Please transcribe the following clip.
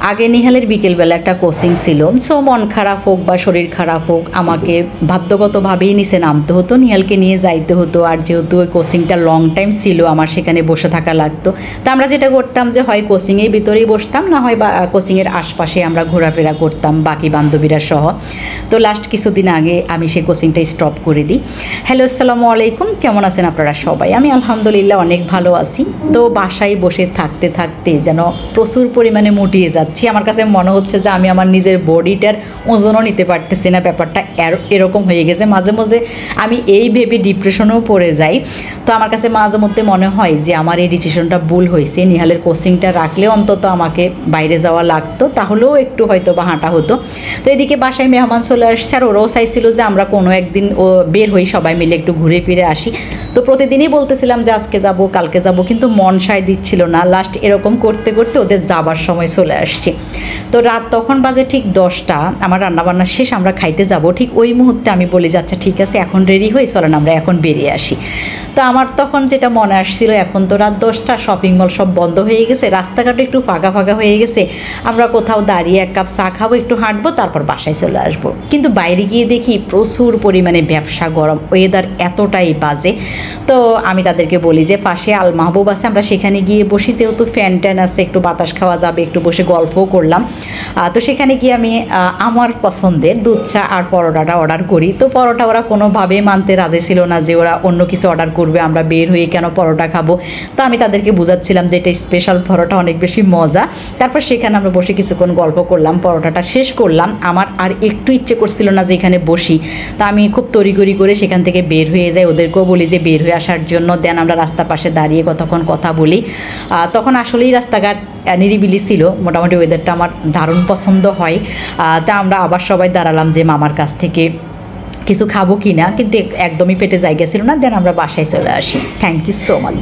আগে নিহালের বিকেলবেলা একটা কোচিং ছিল, সো মন খারাপ হোক বা শরীর খারাপ হোক আমাকে বাধ্যগতভাবেই নিচে নামতে হতো, নিহালকে নিয়ে যাইতে হতো। আর যেহেতু ওই কোচিংটা লং টাইম ছিল, আমার সেখানে বসে থাকা লাগতো। তো আমরা যেটা করতাম যে হয় কোচিংয়ের ভিতরেই বসতাম, না হয় বা কোচিংয়ের আশপাশে আমরা ঘোরাফেরা করতাম বাকি বান্ধবীরা সহ। তো লাস্ট কিছুদিন আগে আমি সেই কোচিংটা স্টপ করে দিই। হ্যালো, আসসালামু আলাইকুম, কেমন আছেন আপনারা সবাই? আমি আলহামদুলিল্লাহ অনেক ভালো আছি। তো বাসায় বসে থাকতে থাকতে যেন প্রচুর পরিমাণে মুটিয়ে যাচ্ছি। আমার কাছে মনে হচ্ছে যে আমি আমার নিজের বডিটার ওজনও নিতে পারতেছি না, ব্যাপারটা এরকম হয়ে গেছে। মাঝে মাঝে আমি এই ভেবে ডিপ্রেশনেও পড়ে যাই। তো আমার কাছে মাঝে মধ্যে মনে হয় যে আমার এই ডিসিশনটা ভুল হয়েছে। নিহালের কোচিংটা রাখলে অন্তত আমাকে বাইরে যাওয়া লাগতো, তাহলেও একটু হয়তো বা হাঁটা হতো। তো এদিকে বাসায় মেহমান চলে আসছে, আর ওরাও চাইছিল যে আমরা কোনো একদিন বের হই, সবাই মিলে একটু ঘুরে ফিরে আসি। তো প্রতিদিনই বলতেছিলাম যে আজকে যাব কালকে যাব, কিন্তু মন সায় দিচ্ছিল না। লাস্ট এরকম করতে করতে ওদের যাবার সময় চলে আসছে। তো রাত তখন বাজে ঠিক 10টা, আমার রান্নাবান্না শেষ, আমরা খাইতে যাব। ঠিক ওই মুহূর্তে আমি বলি যে আচ্ছা ঠিক আছে, এখন রেডি হই, চলেন আমরা এখন বেরিয়ে আসি। তো আমার তখন যেটা মনে আসছিল, এখন তো রাত 10টা, শপিং মল সব বন্ধ হয়ে গেছে, রাস্তাঘাটে একটু ফাঁকা ফাঁকা হয়ে গেছে, আমরা কোথাও দাঁড়িয়ে এক কাপ চা খাবো, একটু হাঁটবো, তারপর বাসায় চলে আসবো। কিন্তু বাইরে গিয়ে দেখি প্রচুর পরিমাণে ব্যবসা গরম, ওয়েদার এতটাই বাজে। তো আমি তাদেরকে বলি যে পাশে আল মাহবুব আছে, আমরা সেখানে গিয়ে বসি, যেহেতু ফ্যান ট্যান আছে, একটু বাতাস খাওয়া যাবে, একটু বসে গল্পও করলাম। তো সেখানে গিয়ে আমি আমার পছন্দের দুধ চা আর পরোটাটা অর্ডার করি। তো পরোটা ওরা কোনোভাবেই মানতে রাজি ছিল না যে ওরা অন্য কিছু অর্ডার করবে, আমরা বের হয়ে কেন পরোটা খাবো। তো আমি তাদেরকে বোঝাচ্ছিলাম যে এটা স্পেশাল পরোটা, অনেক বেশি মজা। তারপর সেখানে আমরা বসে কিছুক্ষণ গল্প করলাম, পরোটাটা শেষ করলাম। আমার আর একটু ইচ্ছে করছিল না যে এখানে বসি। তা আমি খুব তড়িঘড়ি করে সেখান থেকে বের হয়ে যাই, ওদেরকেও বলি যে বের হয়ে আসার জন্য। দেন আমরা রাস্তার পাশে দাঁড়িয়ে কতক্ষণ কথা বলি। তখন আসলেই রাস্তাঘাট নিরিবিলি ছিল, মোটামুটি ওয়েদারটা আমার দারুণ পছন্দ হয়। তা আমরা আবার সবাই দাঁড়ালাম যে মামার কাছ থেকে কিছু খাবো কি না, কিন্তু একদমই পেটে জায়গা ছিল না। দেন আমরা বাসায় চলে আসি। Thank you so much.